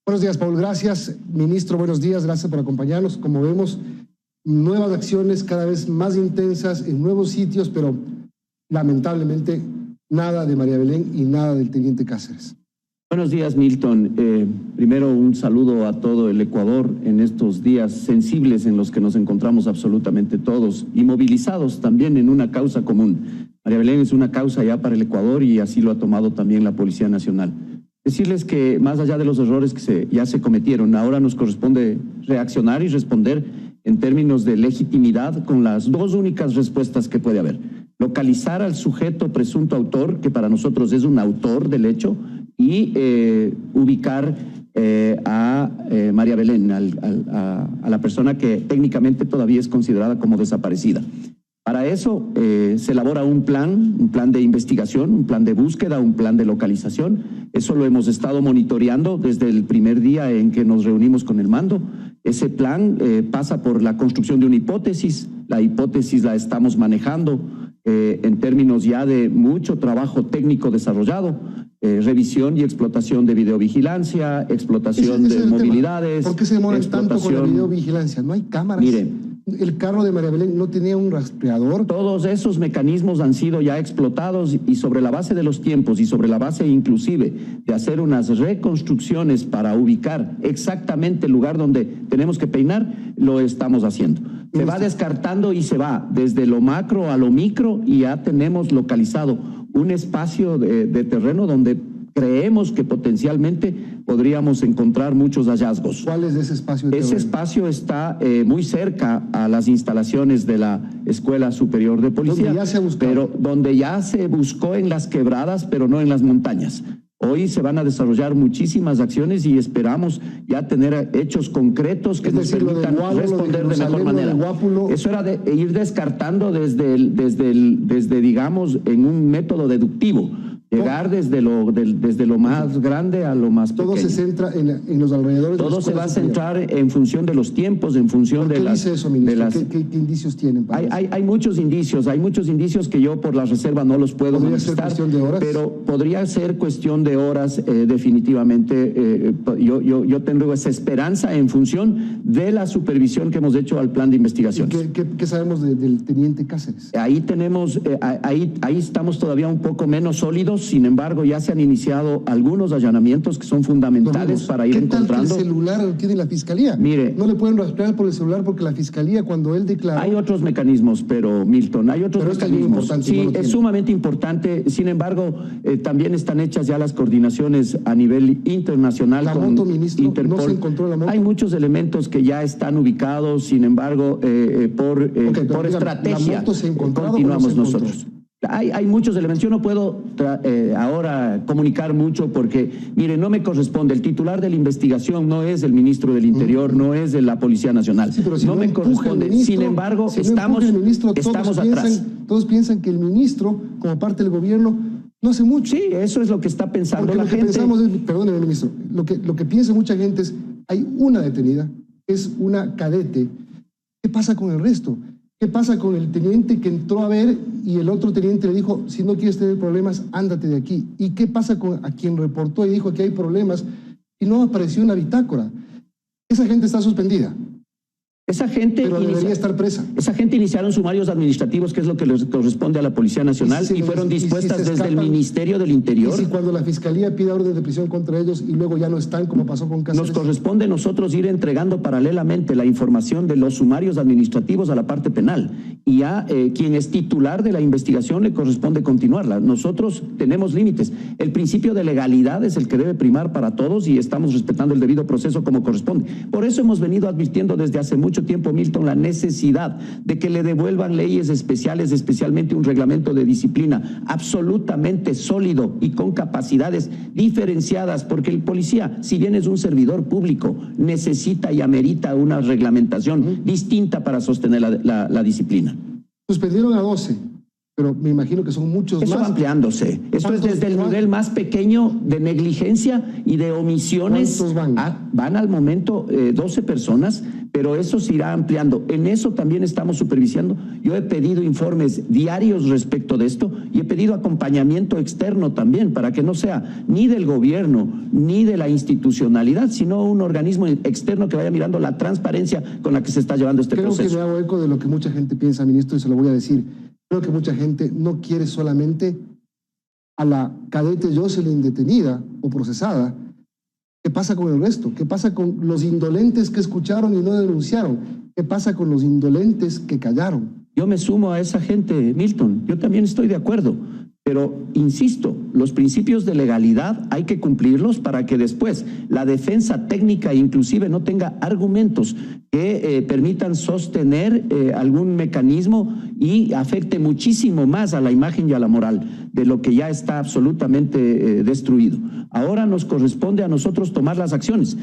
Buenos días, Paul. Gracias, ministro. Buenos días. Gracias por acompañarnos. Como vemos, nuevas acciones cada vez más intensas en nuevos sitios, pero lamentablemente nada de María Belén y nada del teniente Cáceres. Buenos días, Milton. Primero, un saludo a todo el Ecuador en estos días sensibles en los que nos encontramos absolutamente todos y movilizados también en una causa común. María Belén es una causa ya para el Ecuador y así lo ha tomado también la Policía Nacional. Decirles que más allá de los errores que ya se cometieron, ahora nos corresponde reaccionar y responder en términos de legitimidad con las dos únicas respuestas que puede haber. Localizar al sujeto presunto autor, que para nosotros es un autor del hecho, y ubicar a María Belén, a la persona que técnicamente todavía es considerada como desaparecida. Para eso se elabora un plan de investigación, un plan de búsqueda, un plan de localización. Eso lo hemos estado monitoreando desde el primer día en que nos reunimos con el mando. Ese plan pasa por la construcción de una hipótesis. La hipótesis la estamos manejando en términos ya de mucho trabajo técnico desarrollado, revisión y explotación de videovigilancia, explotación de movilidades. ¿Por qué se demoran tanto con la videovigilancia? ¿No hay cámaras? Miren, el carro de María Belén no tenía un rastreador. Todos esos mecanismos han sido ya explotados y sobre la base de los tiempos y sobre la base inclusive de hacer unas reconstrucciones para ubicar exactamente el lugar donde tenemos que peinar, lo estamos haciendo. Se va descartando y se va desde lo macro a lo micro y ya tenemos localizado un espacio de terreno donde creemos que potencialmente podríamos encontrar muchos hallazgos. ¿Cuál es ese espacio? Ese espacio está muy cerca a las instalaciones de la Escuela Superior de Policía, donde ya se buscó en las quebradas, pero no en las montañas. Hoy se van a desarrollar muchísimas acciones y esperamos ya tener hechos concretos que nos permitan responder de mejor manera. Eso era de ir descartando desde digamos, en un método deductivo. Llegar desde lo más grande a lo más pequeño. Todo se centra en los alrededores. Todo se va a centrar en función de los tiempos, en función de las... ¿Qué dice eso, ministro? ¿Qué indicios tienen? Hay muchos indicios que yo por la reserva no los puedo manifestar. ¿Podría ser cuestión de horas? Pero podría ser cuestión de horas, definitivamente. Yo tengo esa esperanza en función de la supervisión que hemos hecho al plan de investigación. ¿Qué sabemos del teniente Cáceres? Ahí estamos todavía un poco menos sólidos. Sin embargo, ya se han iniciado algunos allanamientos que son fundamentales para ir encontrando. ¿Qué tal el celular tiene la Fiscalía? Mire, no le pueden rastrear por el celular porque la Fiscalía, cuando él declaró... Hay otros mecanismos, pero Milton, hay otros mecanismos. Sí, es sumamente importante. Sin embargo, también están hechas ya las coordinaciones a nivel internacional. La moto, ministro, Interpol. ¿No se encontró la moto? Hay muchos elementos que ya están ubicados. Sin embargo, por estrategia, continuamos nosotros. Hay muchos elementos. Yo no puedo ahora comunicar mucho porque, mire, no me corresponde. El titular de la investigación no es el ministro del Interior, no es de la Policía Nacional. Sí, pero si no me corresponde. Sin embargo, estamos atrás. Todos piensan que el ministro, como parte del gobierno, no hace mucho. Sí, eso es lo que está pensando porque la gente. Pensamos es, perdóneme, ministro, lo que piensa mucha gente es, hay una detenida, es una cadete. ¿Qué pasa con el resto? ¿Qué pasa con el teniente que entró a ver y el otro teniente le dijo, si no quieres tener problemas, ándate de aquí? ¿Y qué pasa con a quien reportó y dijo que hay problemas y no apareció en la bitácora? Esa gente está suspendida. Pero debería estar presa. Esa gente iniciaron sumarios administrativos, que es lo que les corresponde a la Policía Nacional, y fueron dispuestas desde el Ministerio del Interior. ¿Y si cuando la Fiscalía pide orden de prisión contra ellos y luego ya no están, como pasó con Cáceres? Nos corresponde a nosotros ir entregando paralelamente la información de los sumarios administrativos a la parte penal, y a quien es titular de la investigación le corresponde continuarla. Nosotros tenemos límites. El principio de legalidad es el que debe primar para todos y estamos respetando el debido proceso como corresponde. Por eso hemos venido advirtiendo desde hace mucho tiempo, Milton, la necesidad de que le devuelvan leyes especiales, especialmente un reglamento de disciplina absolutamente sólido y con capacidades diferenciadas, porque el policía, si bien es un servidor público, necesita y amerita una reglamentación distinta para sostener la disciplina. Suspendieron a 12. Pero me imagino que son muchos más. Eso va ampliándose. Esto es desde el nivel más pequeño de negligencia y de omisiones. ¿Cuántos van? Van al momento 12 personas, pero eso se irá ampliando. En eso también estamos supervisando. Yo he pedido informes diarios respecto de esto y he pedido acompañamiento externo también para que no sea ni del gobierno ni de la institucionalidad, sino un organismo externo que vaya mirando la transparencia con la que se está llevando este proceso. Creo que me hago eco de lo que mucha gente piensa, ministro, y se lo voy a decir. Creo que mucha gente no quiere solamente a la cadete Jocelyn detenida o procesada. ¿Qué pasa con el resto? ¿Qué pasa con los indolentes que escucharon y no denunciaron? ¿Qué pasa con los indolentes que callaron? Yo me sumo a esa gente, Milton. Yo también estoy de acuerdo. Pero, insisto, los principios de legalidad hay que cumplirlos para que después la defensa técnica inclusive no tenga argumentos que permitan sostener algún mecanismo y afecte muchísimo más a la imagen y a la moral de lo que ya está absolutamente destruido. Ahora nos corresponde a nosotros tomar las acciones.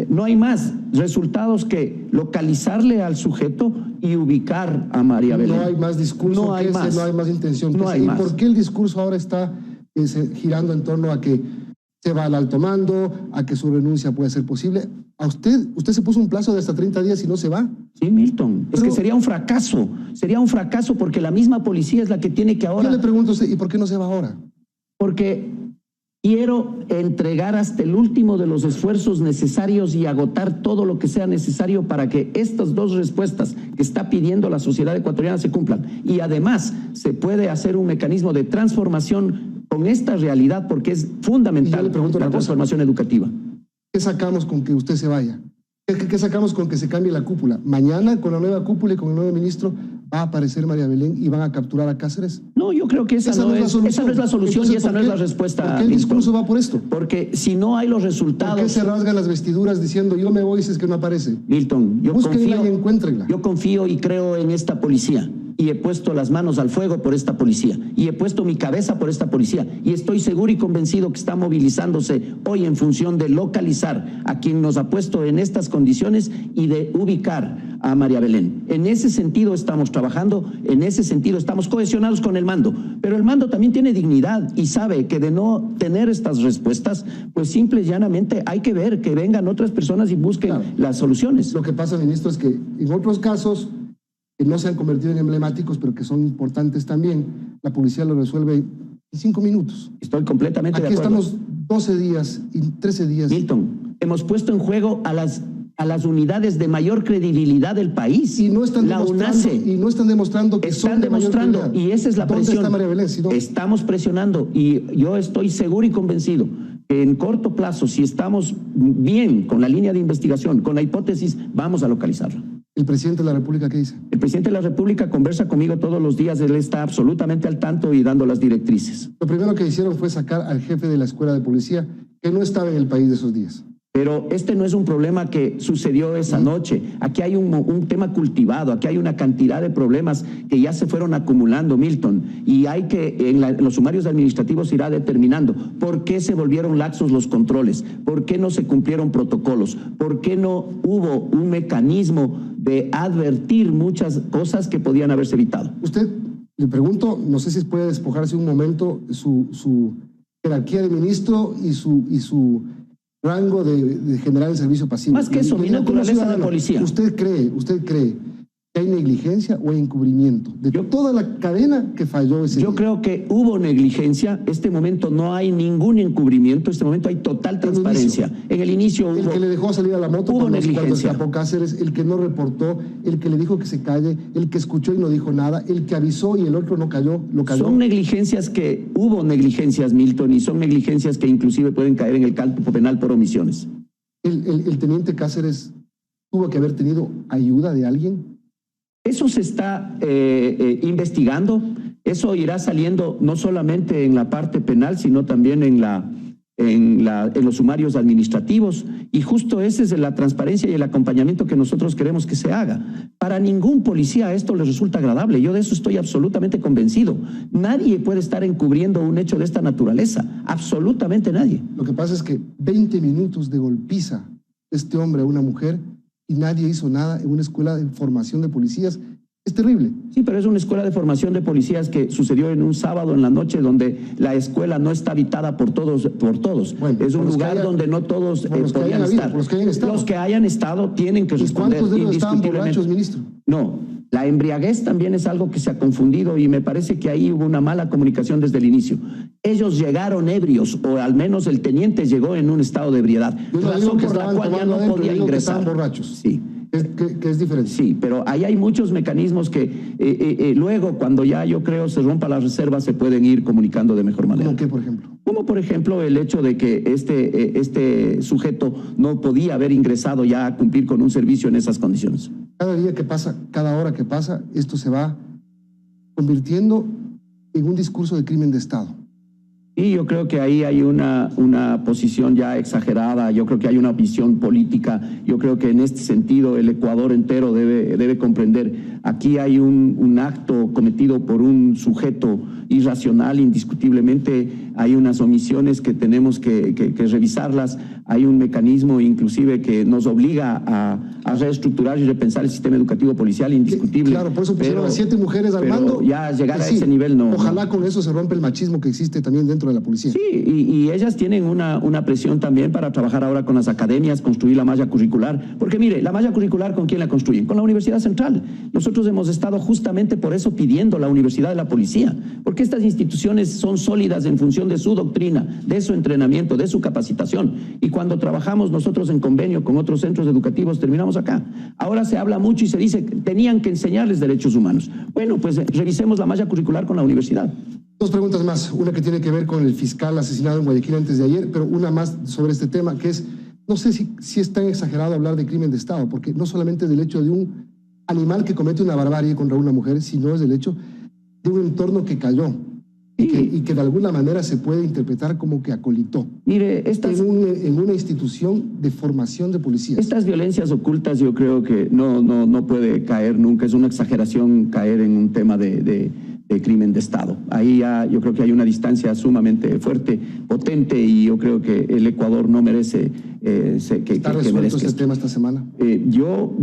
No hay más resultados que localizarle al sujeto y ubicar a María Belén. No hay más discurso, no hay más. No hay más intención. No hay más. ¿Por qué el discurso ahora está girando en torno a que se va al alto mando, a que su renuncia puede ser posible? ¿A usted se puso un plazo de hasta 30 días y no se va? Sí, Milton, es que sería un fracaso porque la misma policía es la que tiene que ahora... Yo le pregunto a usted, ¿y por qué no se va ahora? Porque quiero entregar hasta el último de los esfuerzos necesarios y agotar todo lo que sea necesario para que estas dos respuestas que está pidiendo la sociedad ecuatoriana se cumplan. Y además se puede hacer un mecanismo de transformación con esta realidad porque es fundamental la transformación educativa. ¿Qué sacamos con que usted se vaya? ¿Qué sacamos con que se cambie la cúpula? Mañana, con la nueva cúpula y con el nuevo ministro, ¿va a aparecer María Belén y van a capturar a Cáceres? No, yo creo que esa no es la solución. Entonces, y esa no es la respuesta. ¿Por qué el discurso va por esto? Porque si no hay los resultados... ¿Por qué se rasgan las vestiduras diciendo yo me voy si es que no aparece? Milton, búsquenla y encuéntrenla. Yo confío y creo en esta policía. Y he puesto las manos al fuego por esta policía. Y he puesto mi cabeza por esta policía. Y estoy seguro y convencido que está movilizándose hoy en función de localizar a quien nos ha puesto en estas condiciones y de ubicar a María Belén. En ese sentido estamos trabajando, en ese sentido estamos cohesionados con el mando. Pero el mando también tiene dignidad y sabe que de no tener estas respuestas, pues simple y llanamente hay que ver que vengan otras personas y busquen las soluciones. Lo que pasa, ministro, es que en otros casos que no se han convertido en emblemáticos, pero que son importantes también, la policía lo resuelve en 5 minutos. Estoy completamente de acuerdo. Aquí estamos 12 días y 13 días. Milton, hemos puesto en juego a las unidades de mayor credibilidad del país. Y no están demostrando que son de mayor credibilidad. Y esa es la presión. ¿Dónde está María Belén? Si no... Estamos presionando y yo estoy seguro y convencido que en corto plazo, si estamos bien con la línea de investigación, con la hipótesis, vamos a localizarla. ¿El presidente de la República qué dice? El presidente de la República conversa conmigo todos los días, él está absolutamente al tanto y dando las directrices. Lo primero que hicieron fue sacar al jefe de la escuela de policía, que no estaba en el país de esos días. Pero este no es un problema que sucedió esa noche. Aquí hay un tema cultivado, aquí hay una cantidad de problemas que ya se fueron acumulando, Milton, y hay que, en los sumarios administrativos se irá determinando por qué se volvieron laxos los controles, por qué no se cumplieron protocolos, por qué no hubo un mecanismo de advertir muchas cosas que podían haberse evitado. Usted, le pregunto, no sé si puede despojarse un momento su jerarquía de ministro y su rango de general de servicio pasivo. Más que eso, mi naturaleza de policía. ¿Usted cree que hay negligencia o hay encubrimiento de toda la cadena que falló ese día? Yo creo que hubo negligencia. Este momento no hay ningún encubrimiento. Este momento hay total transparencia. En el inicio hubo... El que le dejó salir a la moto hubo cuando negligencia. Escapó Cáceres, el que no reportó, el que le dijo que se calle, el que escuchó y no dijo nada, el que avisó y el otro no cayó, lo cayó. Son negligencias que... Hubo negligencias, Milton, y son negligencias que inclusive pueden caer en el cálculo penal por omisiones. ¿El teniente Cáceres tuvo que haber tenido ayuda de alguien? Eso se está investigando, eso irá saliendo no solamente en la parte penal, sino también en los sumarios administrativos, y justo ese es la transparencia y el acompañamiento que nosotros queremos que se haga. Para ningún policía esto le resulta agradable, yo de eso estoy absolutamente convencido. Nadie puede estar encubriendo un hecho de esta naturaleza, absolutamente nadie. Lo que pasa es que 20 minutos de golpiza de este hombre a una mujer y nadie hizo nada en una escuela de formación de policías Es terrible. Sí, pero es una escuela de formación de policías que sucedió en un sábado en la noche donde la escuela no está habitada por todos. Bueno, es un lugar donde no todos podían estar. Los que hayan estado tienen que responder. ¿Cuántos de ellos estaban borrachos, ministro? No, la embriaguez también es algo que se ha confundido y me parece que ahí hubo una mala comunicación desde el inicio. Ellos llegaron ebrios, o al menos el teniente llegó en un estado de ebriedad, razón por la cual ya no podía ingresar. Estaban borrachos. Sí. Que es diferente. Sí, pero ahí hay muchos mecanismos que luego, cuando ya yo creo se rompa la reserva, se pueden ir comunicando de mejor manera. ¿Cómo qué, por ejemplo? Como por ejemplo el hecho de que este sujeto no podía haber ingresado ya a cumplir con un servicio en esas condiciones. Cada día que pasa, cada hora que pasa, esto se va convirtiendo en un discurso de crimen de Estado. Y yo creo que ahí hay una posición ya exagerada, yo creo que hay una visión política, yo creo que en este sentido el Ecuador entero debe comprender, aquí hay un acto cometido por un sujeto irracional, indiscutiblemente hay unas omisiones que tenemos que revisarlas, hay un mecanismo inclusive que nos obliga a reestructurar y repensar el sistema educativo policial, indiscutible. Claro, por eso pusieron a 7 mujeres al mando. Ya llegar a ese nivel no. Ojalá con eso se rompe el machismo que existe también dentro de la policía. Sí, y ellas tienen una presión también para trabajar ahora con las academias, construir la malla curricular, porque mire, la malla curricular ¿con quién la construyen? Con la Universidad Central. Nosotros hemos estado justamente por eso pidiendo la Universidad de la Policía, porque estas instituciones son sólidas en función de su doctrina, de su entrenamiento, de su capacitación, y cuando trabajamos nosotros en convenio con otros centros educativos terminamos acá. Ahora se habla mucho y se dice que tenían que enseñarles derechos humanos. Bueno, pues revisemos la malla curricular con la universidad. 2 preguntas más, una que tiene que ver con el fiscal asesinado en Guayaquil antes de ayer, pero una más sobre este tema, que es, no sé si es tan exagerado hablar de crimen de Estado, porque no solamente es del hecho de un animal que comete una barbarie contra una mujer, sino es del hecho de un entorno que cayó y que de alguna manera se puede interpretar como que acolitó. Mire, en una institución de formación de policías. Estas violencias ocultas yo creo que no puede caer nunca, es una exageración caer en un tema de crimen de Estado. Ahí ya yo creo que hay una distancia sumamente fuerte, potente, y yo creo que el Ecuador no merece ¿Está resuelto este tema esta semana? Yo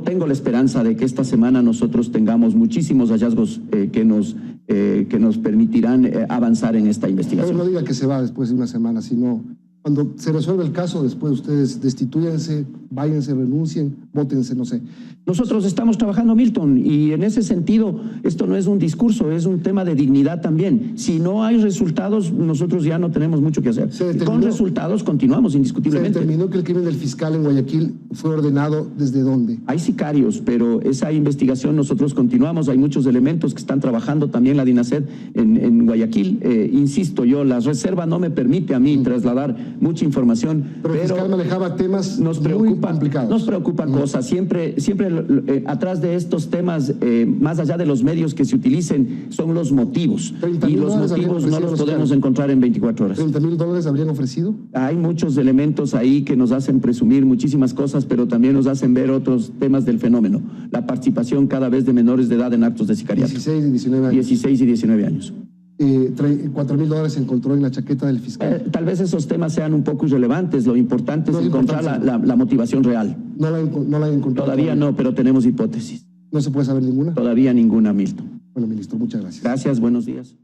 tengo la esperanza de que esta semana nosotros tengamos muchísimos hallazgos que nos permitirán avanzar en esta investigación. Pero no diga que se va después de una semana, sino cuando se resuelve el caso, después ustedes destituyanse, váyanse, renuncien, vótense, no sé. Nosotros estamos trabajando, Milton, y en ese sentido esto no es un discurso, es un tema de dignidad también. Si no hay resultados, nosotros ya no tenemos mucho que hacer. Con resultados continuamos indiscutiblemente. ¿Se determinó que el crimen del fiscal en Guayaquil fue ordenado desde dónde? Hay sicarios, pero esa investigación nosotros continuamos. Hay muchos elementos que están trabajando también la DINASED en Guayaquil. Insisto, la reserva no me permite a mí trasladar mucha información. Pero el fiscal manejaba temas muy complicados. Nos preocupan cosas. Siempre atrás de estos temas, más allá de los medios que se utilicen, son los motivos. Y los motivos no los podemos encontrar en 24 horas. ¿$30,000 habrían ofrecido? Hay muchos elementos ahí que nos hacen presumir muchísimas cosas, pero también nos hacen ver otros temas del fenómeno. La participación cada vez de menores de edad en actos de sicariato. 16 y 19 años. 16 y 19 años. $4,000 se encontró en la chaqueta del fiscal. Tal vez esos temas sean un poco irrelevantes. Lo importante es encontrar la motivación real. ¿No la han encontrado? Todavía no, pero tenemos hipótesis. ¿No se puede saber ninguna? Todavía ninguna, Milton. Bueno, ministro, muchas gracias. Gracias, buenos días.